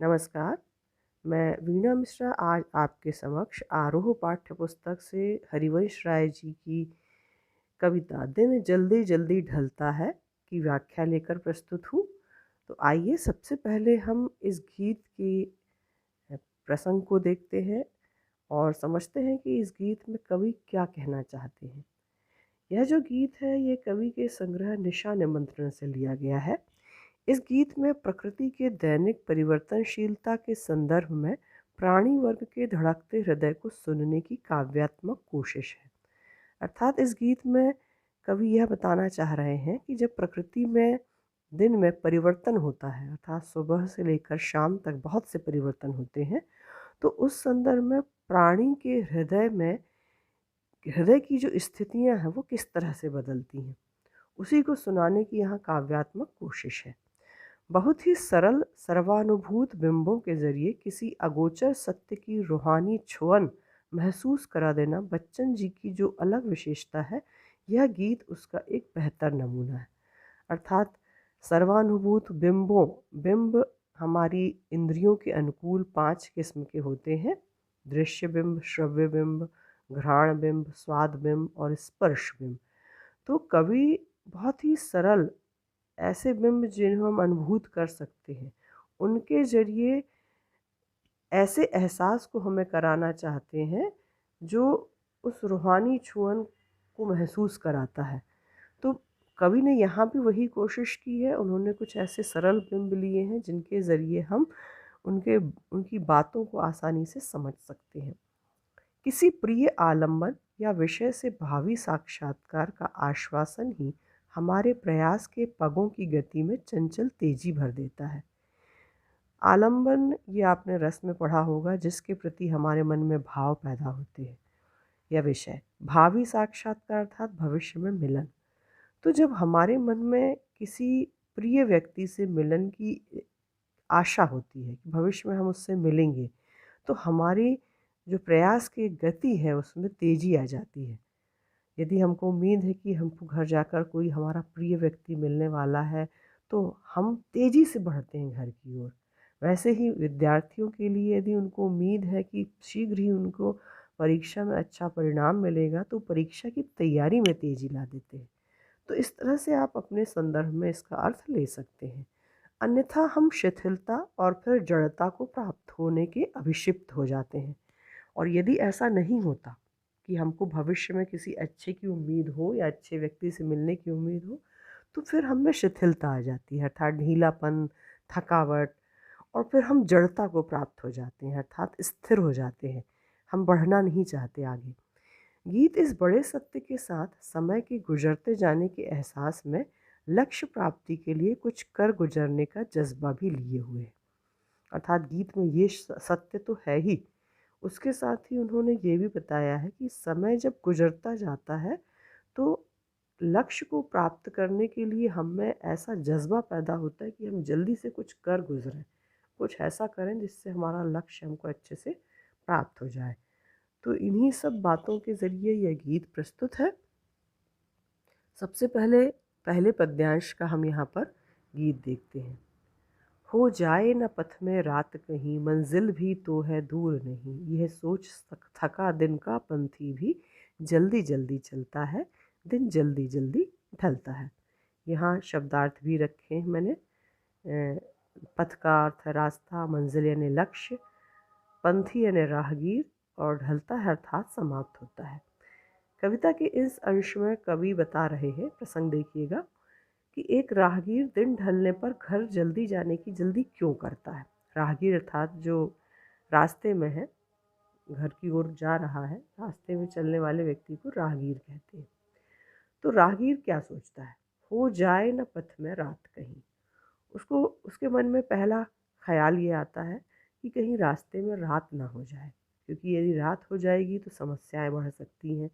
नमस्कार, मैं वीणा मिश्रा आज आपके समक्ष आरोह पाठ्य पुस्तक से हरिवंश राय जी की कविता दिन जल्दी जल्दी ढलता है की व्याख्या लेकर प्रस्तुत हूँ। तो आइए सबसे पहले हम इस गीत के प्रसंग को देखते हैं और समझते हैं कि इस गीत में कवि क्या कहना चाहते हैं। यह जो गीत है ये कवि के संग्रह निशा निमंत्रण से लिया गया है। इस गीत में प्रकृति के दैनिक परिवर्तनशीलता के संदर्भ में प्राणी वर्ग के धड़कते हृदय को सुनने की काव्यात्मक कोशिश है। अर्थात इस गीत में कवि यह बताना चाह रहे हैं कि जब प्रकृति में दिन में परिवर्तन होता है, अर्थात सुबह से लेकर शाम तक बहुत से परिवर्तन होते हैं, तो उस संदर्भ में प्राणी के हृदय की जो स्थितियां हैं वो किस तरह से बदलती हैं, उसी को सुनाने की यहाँ काव्यात्मक कोशिश है। बहुत ही सरल सर्वानुभूत बिंबों के जरिए किसी अगोचर सत्य की रूहानी छुअन महसूस करा देना बच्चन जी की जो अलग विशेषता है, यह गीत उसका एक बेहतर नमूना है। अर्थात सर्वानुभूत बिंब हमारी इंद्रियों के अनुकूल 5 किस्म के होते हैं: दृश्य बिंब, श्रव्य बिंब, घ्राण बिंब, स्वाद बिंब और स्पर्श बिंब। तो कवि बहुत ही सरल ऐसे बिंब जिन्हें हम अनुभूत कर सकते हैं, उनके जरिए ऐसे एहसास को हमें कराना चाहते हैं जो उस रूहानी छुअन को महसूस कराता है। तो कवि ने यहाँ भी वही कोशिश की है। उन्होंने कुछ ऐसे सरल बिंब लिए हैं जिनके ज़रिए हम उनकी बातों को आसानी से समझ सकते हैं। किसी प्रिय आलम्बन या विषय से भावी साक्षात्कार का आश्वासन ही हमारे प्रयास के पगों की गति में चंचल तेजी भर देता है। आलम्बन ये आपने रस में पढ़ा होगा, जिसके प्रति हमारे मन में भाव पैदा होते हैं। यह विषय भावी साक्षात्कार अर्थात भविष्य में मिलन। तो जब हमारे मन में किसी प्रिय व्यक्ति से मिलन की आशा होती है कि भविष्य में हम उससे मिलेंगे, तो हमारी जो प्रयास की गति है उसमें तेजी आ जाती है। यदि हमको उम्मीद है कि हमको घर जाकर कोई हमारा प्रिय व्यक्ति मिलने वाला है, तो हम तेज़ी से बढ़ते हैं घर की ओर। वैसे ही विद्यार्थियों के लिए यदि उनको उम्मीद है कि शीघ्र ही उनको परीक्षा में अच्छा परिणाम मिलेगा, तो परीक्षा की तैयारी में तेज़ी ला देते हैं। तो इस तरह से आप अपने संदर्भ में इसका अर्थ ले सकते हैं। अन्यथा हम शिथिलता और फिर जड़ता को प्राप्त होने के अभिषिप्त हो जाते हैं। और यदि ऐसा नहीं होता कि हमको भविष्य में किसी अच्छे की उम्मीद हो या अच्छे व्यक्ति से मिलने की उम्मीद हो, तो फिर हम में शिथिलता आ जाती है, अर्थात ढीलापन, थकावट, और फिर हम जड़ता को प्राप्त हो जाते हैं, अर्थात स्थिर हो जाते हैं। हम बढ़ना नहीं चाहते आगे। गीत इस बड़े सत्य के साथ समय के गुजरते जाने के एहसास में लक्ष्य प्राप्ति के लिए कुछ कर गुजरने का जज्बा भी लिए हुए है। अर्थात गीत में ये सत्य तो है ही, उसके साथ ही उन्होंने ये भी बताया है कि समय जब गुजरता जाता है, तो लक्ष्य को प्राप्त करने के लिए हम में ऐसा जज्बा पैदा होता है कि हम जल्दी से कुछ कर गुजरें, कुछ ऐसा करें जिससे हमारा लक्ष्य हमको अच्छे से प्राप्त हो जाए। तो इन्हीं सब बातों के ज़रिए यह गीत प्रस्तुत है। सबसे पहले पहले पद्यांश का हम यहाँ पर गीत देखते हैं। हो जाए न पथ में रात कहीं, मंजिल भी तो है दूर नहीं, यह सोच थका दिन का पंथी भी जल्दी जल्दी चलता है, दिन जल्दी जल्दी ढलता है। यहाँ शब्दार्थ भी रखे हैं मैंने। पथ का अर्थ है रास्ता, मंजिल यानी लक्ष्य, पंथी यानी राहगीर, और ढलता है अर्थात समाप्त होता है। कविता के इस अंश में कवि बता रहे हैं, प्रसंग देखिएगा, कि एक राहगीर दिन ढलने पर घर जल्दी जाने की जल्दी क्यों करता है। राहगीर अर्थात जो रास्ते में है, घर की ओर जा रहा है, रास्ते में चलने वाले व्यक्ति को राहगीर कहते हैं। तो राहगीर क्या सोचता है? हो जाए न पथ में रात कहीं। उसको उसके मन में पहला ख्याल ये आता है कि कहीं रास्ते में रात ना हो जाए, क्योंकि यदि रात हो जाएगी तो समस्याएं बढ़ सकती हैं।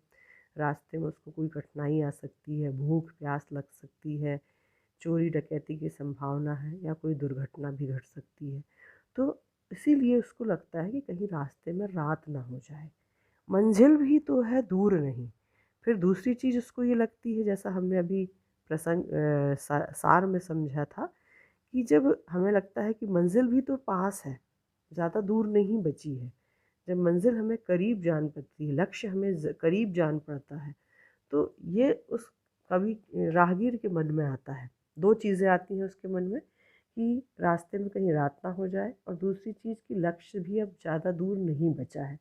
रास्ते में उसको कोई कठिनाई आ सकती है, भूख प्यास लग सकती है, चोरी डकैती की संभावना है, या कोई दुर्घटना भी घट सकती है। तो इसीलिए उसको लगता है कि कहीं रास्ते में रात ना हो जाए। मंजिल भी तो है दूर नहीं। फिर दूसरी चीज़ उसको ये लगती है, जैसा हमने अभी प्रसंग सार में समझा था, कि जब हमें लगता है कि मंजिल भी तो पास है, ज़्यादा दूर नहीं बची है, जब मंजिल हमें करीब जान पड़ती है, लक्ष्य हमें करीब जान पड़ता है, तो ये उस कवि राहगीर के मन में आता है। दो चीज़ें आती हैं उसके मन में कि रास्ते में कहीं रात ना हो जाए, और दूसरी चीज़ कि लक्ष्य भी अब ज़्यादा दूर नहीं बचा है।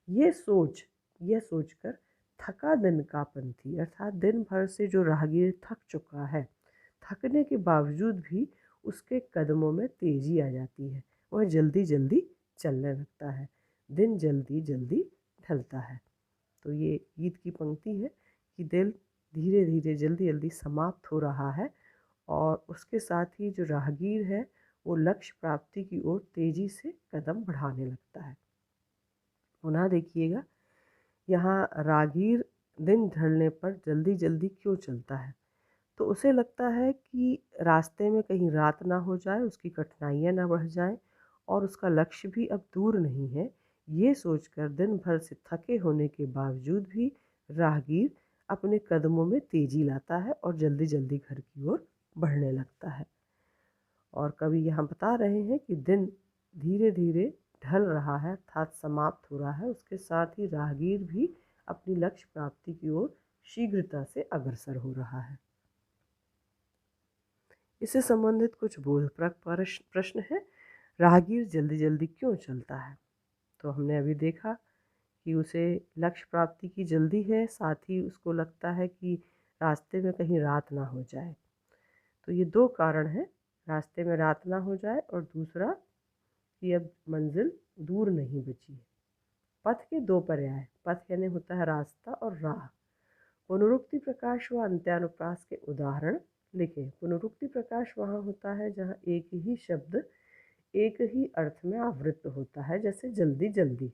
यह सोचकर थका दिन का पंथी, अर्थात दिन भर से जो राहगीर थक चुका है, थकने के बावजूद भी उसके कदमों में तेजी आ जाती है, वह जल्दी जल्दी चलने लगता है, दिन जल्दी जल्दी ढलता है। तो ये गीत की पंक्ति है कि दिल धीरे धीरे जल्दी जल्दी समाप्त हो रहा है, और उसके साथ ही जो राहगीर है वो लक्ष्य प्राप्ति की ओर तेजी से कदम बढ़ाने लगता है। पुनः देखिएगा, यहाँ राहगीर दिन ढलने पर जल्दी जल्दी क्यों चलता है? तो उसे लगता है कि रास्ते में कहीं रात ना हो जाए, उसकी कठिनाइयाँ ना बढ़ जाएं, और उसका लक्ष्य भी अब दूर नहीं है। ये सोचकर दिन भर से थके होने के बावजूद भी राहगीर अपने कदमों में तेजी लाता है और जल्दी जल्दी घर की ओर बढ़ने लगता है। और कवि यहाँ बता रहे हैं कि दिन धीरे धीरे ढल रहा है, अर्थात समाप्त हो रहा है, उसके साथ ही राहगीर भी अपनी लक्ष्य प्राप्ति की ओर शीघ्रता से अग्रसर हो रहा है। इससे संबंधित कुछ बोधप्रक प्रश्न है। राहगीर जल्दी जल्दी क्यों चलता है? तो हमने अभी देखा कि उसे लक्ष्य प्राप्ति की जल्दी है, साथ ही उसको लगता है कि रास्ते में कहीं रात ना हो जाए। तो ये दो कारण हैं, रास्ते में रात ना हो जाए और दूसरा कि अब मंजिल दूर नहीं बची है। पथ के दो पर्याय, पथ यानी होता है रास्ता और राह। पुनरुक्ति प्रकाश व अंत्यानुप्रास के उदाहरण लिखें। पुनरुक्ति प्रकाश वहाँ होता है जहाँ एक ही शब्द एक ही अर्थ में आवृत्त होता है, जैसे जल्दी जल्दी।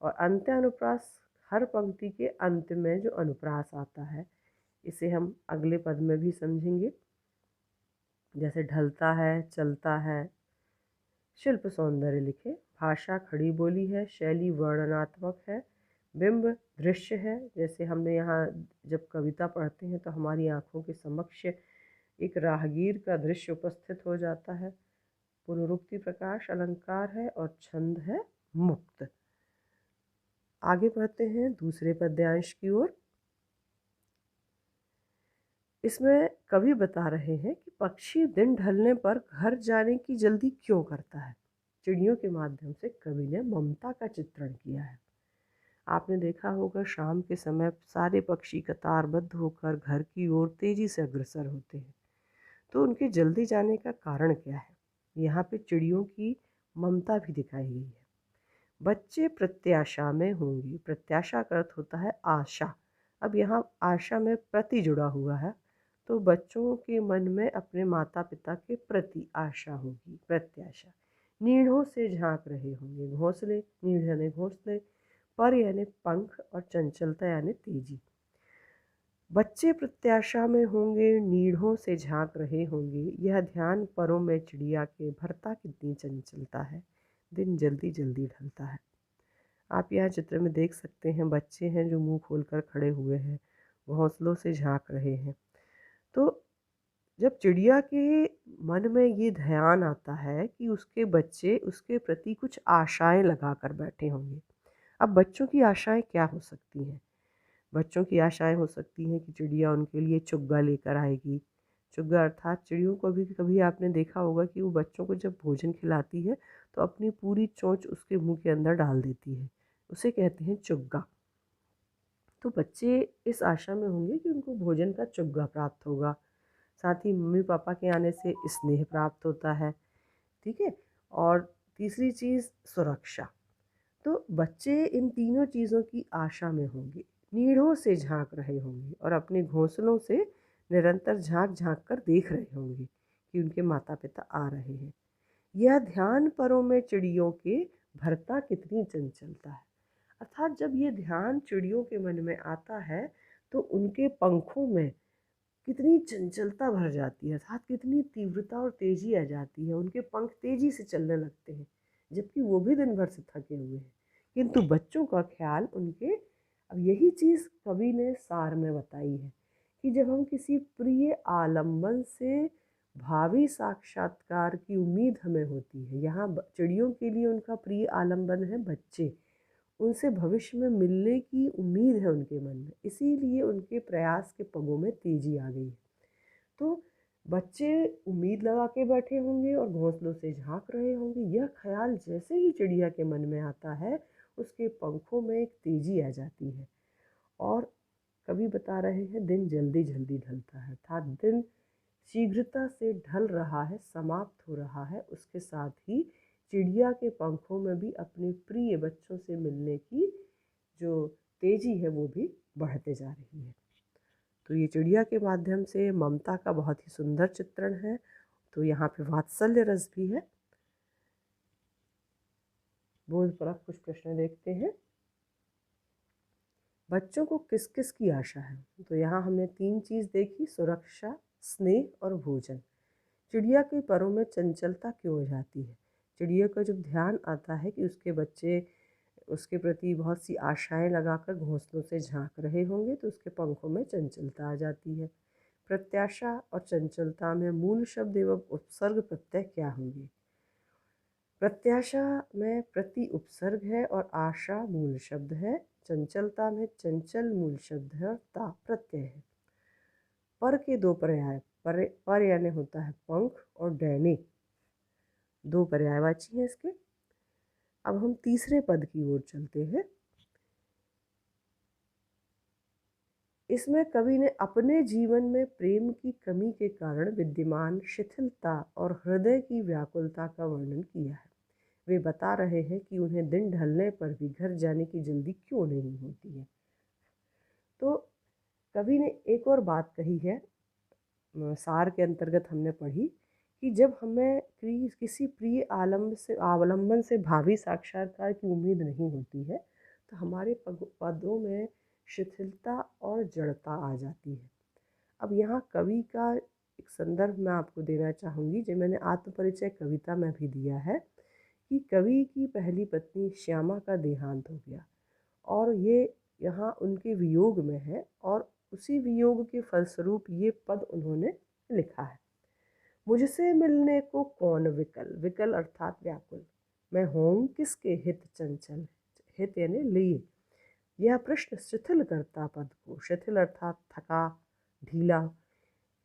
और अंत्यानुप्रास हर पंक्ति के अंत में जो अनुप्रास आता है, इसे हम अगले पद में भी समझेंगे, जैसे ढलता है, चलता है। शिल्प सौंदर्य लिखे। भाषा खड़ी बोली है, शैली वर्णनात्मक है, बिंब दृश्य है। जैसे हमने यहाँ जब कविता पढ़ते हैं तो हमारी आँखों के समक्ष एक राहगीर का दृश्य उपस्थित हो जाता है। पुनरुक्ति प्रकाश अलंकार है और छंद है मुक्त। आगे बढ़ते हैं दूसरे पद्यांश की ओर। इसमें कवि बता रहे हैं कि पक्षी दिन ढलने पर घर जाने की जल्दी क्यों करता है। चिड़ियों के माध्यम से कवि ने ममता का चित्रण किया है। आपने देखा होगा शाम के समय सारे पक्षी कतारबद्ध होकर घर की ओर तेजी से अग्रसर होते हैं। तो उनके जल्दी जाने का कारण क्या है? यहाँ पे चिड़ियों की ममता भी दिखाई गई है। बच्चे प्रत्याशा में होंगे। प्रत्याशा का अर्थ होता है आशा। अब यहाँ आशा में प्रति जुड़ा हुआ है, तो बच्चों के मन में अपने माता पिता के प्रति आशा होगी, प्रत्याशा। नीड़ों से झांक रहे होंगे। घोंसले, नीड़ यानी घोंसले, पर यानी पंख, और चंचलता यानी तेजी। बच्चे प्रत्याशा में होंगे, नीड़ों से झांक रहे होंगे, यह ध्यान परों में चिड़िया के भरता कितनी चंचलता है, दिन जल्दी जल्दी ढलता है। आप यहाँ चित्र में देख सकते हैं, बच्चे हैं जो मुंह खोलकर खड़े हुए हैं, घोंसलों से झांक रहे हैं। तो जब चिड़िया के मन में ये ध्यान आता है कि उसके बच्चे उसके प्रति कुछ आशाएं लगा कर बैठे होंगे। अब बच्चों की आशाएं क्या हो सकती हैं? बच्चों की आशाएं हो सकती हैं कि चिड़िया उनके लिए चुग्गा लेकर आएगी। चुग्गा अर्थात चिड़ियों को भी कभी आपने देखा होगा कि वो बच्चों को जब भोजन खिलाती है तो अपनी पूरी चोंच उसके मुंह के अंदर डाल देती है, उसे कहते हैं चुग्गा। तो बच्चे इस आशा में होंगे कि उनको भोजन का चुग्गा प्राप्त होगा, साथ ही मम्मी पापा के आने से स्नेह प्राप्त होता है। ठीक है। और तीसरी चीज़ सुरक्षा। तो बच्चे इन तीनों चीज़ों की आशा में होंगे, नीड़ों से झांक रहे होंगे और अपने घोंसलों से निरंतर झांक झांक कर देख रहे होंगे कि उनके माता पिता आ रहे हैं। यह ध्यान परों में चिड़ियों के भरता कितनी चंचलता है। अर्थात जब ये ध्यान चिड़ियों के मन में आता है तो उनके पंखों में कितनी चंचलता भर जाती है, अर्थात कितनी तीव्रता और तेजी आ जाती है, उनके पंख तेजी से चलने लगते हैं, जबकि वो भी दिन भर से थके हुए हैं। किंतु बच्चों का ख्याल उनके, अब यही चीज़ कवि ने सार में बताई है कि जब हम किसी प्रिय आलम्बन से भावी साक्षात्कार की उम्मीद हमें होती है। यहाँ चिड़ियों के लिए उनका प्रिय आलंबन है बच्चे, उनसे भविष्य में मिलने की उम्मीद है उनके मन में, इसीलिए उनके प्रयास के पगों में तेजी आ गई है। तो बच्चे उम्मीद लगा के बैठे होंगे और घोंसलों से झांक रहे होंगे। यह ख्याल जैसे ही चिड़िया के मन में आता है, उसके पंखों में एक तेजी आ जाती है। और कवि बता रहे हैं दिन जल्दी जल्दी ढलता है, अर्थात दिन शीघ्रता से ढल रहा है, समाप्त हो रहा है। उसके साथ ही चिड़िया के पंखों में भी अपने प्रिय बच्चों से मिलने की जो तेजी है वो भी बढ़ते जा रही है। तो ये चिड़िया के माध्यम से ममता का बहुत ही सुंदर चित्रण है। तो यहाँ पे वात्सल्य रस भी है। बोधपरक कुछ प्रश्न देखते हैं। बच्चों को किस किस की आशा है? तो यहाँ हमने 3 चीज़ देखी, सुरक्षा, स्नेह और भोजन। चिड़िया के परों में चंचलता क्यों हो जाती है? चिड़िया का जब ध्यान आता है कि उसके बच्चे उसके प्रति बहुत सी आशाएं लगाकर घोंसलों से झांक रहे होंगे, तो उसके पंखों में चंचलता आ जाती है। प्रत्याशा और चंचलता में मूल शब्द एवं उपसर्ग प्रत्यय क्या होंगे? प्रत्याशा में प्रति उपसर्ग है और आशा मूल शब्द है। चंचलता में चंचल मूल शब्द है और ता प्रत्यय है। पर के 2 पर्याय, पर यानी होता है पंख और दैनिक, 2 पर्यायवाची हैं इसके। अब हम तीसरे पद की ओर चलते हैं। इसमें कवि ने अपने जीवन में प्रेम की कमी के कारण विद्यमान शिथिलता और हृदय की व्याकुलता का वर्णन किया है। वे बता रहे हैं कि उन्हें दिन ढलने पर भी घर जाने की जल्दी क्यों नहीं होती है। तो कवि ने एक और बात कही है, सार के अंतर्गत हमने पढ़ी कि जब हमें किसी प्रिय अवलंबन से भावी साक्षात्कार की उम्मीद नहीं होती है, तो हमारे पदों में शिथिलता और जड़ता आ जाती है। अब यहाँ कवि का एक संदर्भ मैं आपको देना चाहूँगी, जो मैंने आत्मपरिचय कविता में भी दिया है, कि कवि की पहली पत्नी श्यामा का देहांत हो गया और ये यहाँ उनके वियोग में है, और उसी वियोग के फलस्वरूप ये पद उन्होंने लिखा है। मुझसे मिलने को कौन विकल, विकल अर्थात व्याकुल, मैं होऊं किसके हित चंचल, हित यानी लिए। यह प्रश्न शिथिल करता पद को, शिथिल अर्थात थका, ढीला,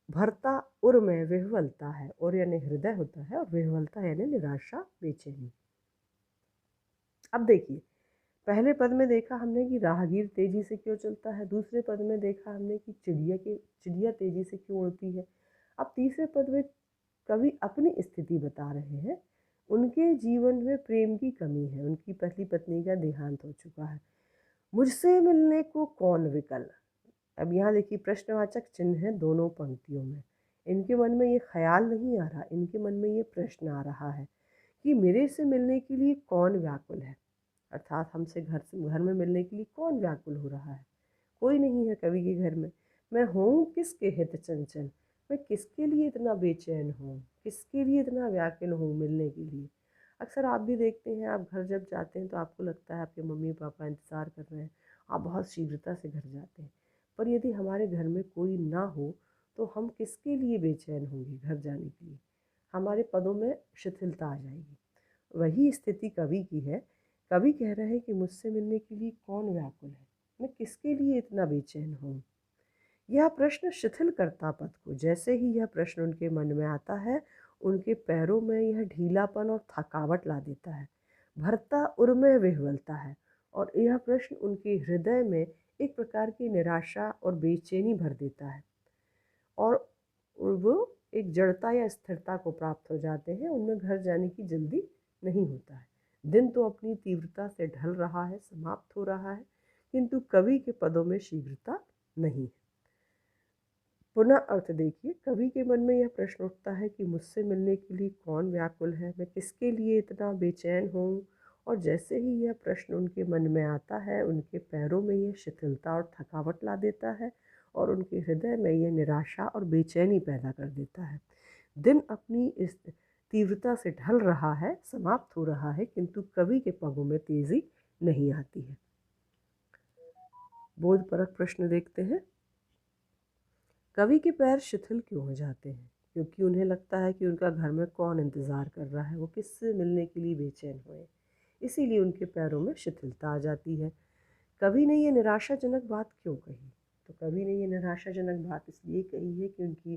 भरता उर में विह्वलता है, और यानी हृदय होता है, और विह्वलता यानी निराशा, बेचैनी। अब देखिए, पहले पद में देखा हमने कि राहगीर तेजी से क्यों चलता है, दूसरे पद में देखा हमने कि चिड़िया तेजी से क्यों उड़ती है। अब तीसरे पद में कवि अपनी स्थिति बता रहे हैं। उनके जीवन में प्रेम की कमी है, उनकी पहली पत्नी का देहांत हो चुका है। मुझसे मिलने को कौन विकल। अब यहाँ देखिए प्रश्नवाचक चिन्ह है दोनों पंक्तियों में। इनके मन में ये ख्याल नहीं आ रहा, इनके मन में ये प्रश्न आ रहा है कि मेरे से मिलने के लिए कौन व्याकुल है, अर्थात हमसे घर में मिलने के लिए कौन व्याकुल हो रहा है। कोई नहीं है कवि के घर में। मैं हूँ किसके हित चंचल, मैं किसके लिए इतना बेचैन हूँ, किसके लिए इतना व्याकुल हूँ मिलने के लिए। अक्सर आप भी देखते हैं, आप घर जब जाते हैं तो आपको लगता है आपके मम्मी पापा इंतज़ार कर रहे हैं, आप बहुत शीघ्रता से घर जाते हैं। पर यदि हमारे घर में कोई ना हो तो हम किसके लिए बेचैन होंगे घर जाने के लिए, हमारे पदों में शिथिलता आ जाएगी। वही स्थिति कवि की है। कवि कह रहे हैं कि मुझसे मिलने के लिए कौन व्याकुल है, मैं किसके लिए इतना बेचैन हूँ। यह प्रश्न शिथिल करता पद को, जैसे ही यह प्रश्न उनके मन में आता है, उनके पैरों में यह ढीलापन और थकावट ला देता है, भरता उर्मय विह्वलता है, और यह प्रश्न उनके हृदय में एक प्रकार की निराशा और बेचैनी भर देता है, और वो एक जड़ता या स्थिरता को प्राप्त हो जाते हैं। उनमें घर जाने की जल्दी नहीं होता है। दिन तो अपनी तीव्रता से ढल रहा है, समाप्त हो रहा है, किंतु कवि के पदों में शीघ्रता नहीं है। पुनः अर्थ देखिए, कवि के मन में यह प्रश्न उठता है कि मुझसे मिलने के लिए कौन व्याकुल है, मैं किसके लिए इतना बेचैन हूँ। और जैसे ही यह प्रश्न उनके मन में आता है, उनके पैरों में यह शिथिलता और थकावट ला देता है, और उनके हृदय में यह निराशा और बेचैनी पैदा कर देता है। दिन अपनी इस तीव्रता से ढल रहा है, समाप्त हो रहा है, किंतु कवि के पगों में तेजी नहीं आती है। बोधपरक प्रश्न देखते हैं। कवि के पैर शिथिल क्यों हो जाते हैं? क्योंकि उन्हें लगता है कि उनका घर में कौन इंतज़ार कर रहा है, वो किससे मिलने के लिए बेचैन हुए। इसीलिए उनके पैरों में शिथिलता आ जाती है। कवि ने ये निराशाजनक बात क्यों कही? तो कवि ने ये निराशाजनक बात इसलिए कही है कि उनकी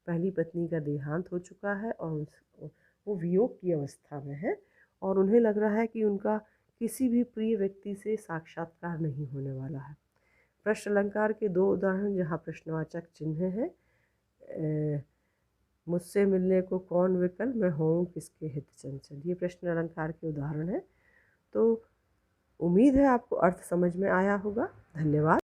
पहली पत्नी का देहांत हो चुका है और वो वियोग की अवस्था में है और उन्हें लग रहा है कि उनका किसी भी प्रिय व्यक्ति से साक्षात्कार नहीं होने वाला है। प्रश्न अलंकार के दो उदाहरण जहाँ प्रश्नवाचक चिन्ह हैं, मुझसे मिलने को कौन विकल, मैं होऊं किसके हित चंचल, ये प्रश्न अलंकार के उदाहरण हैं। तो उम्मीद है आपको अर्थ समझ में आया होगा। धन्यवाद।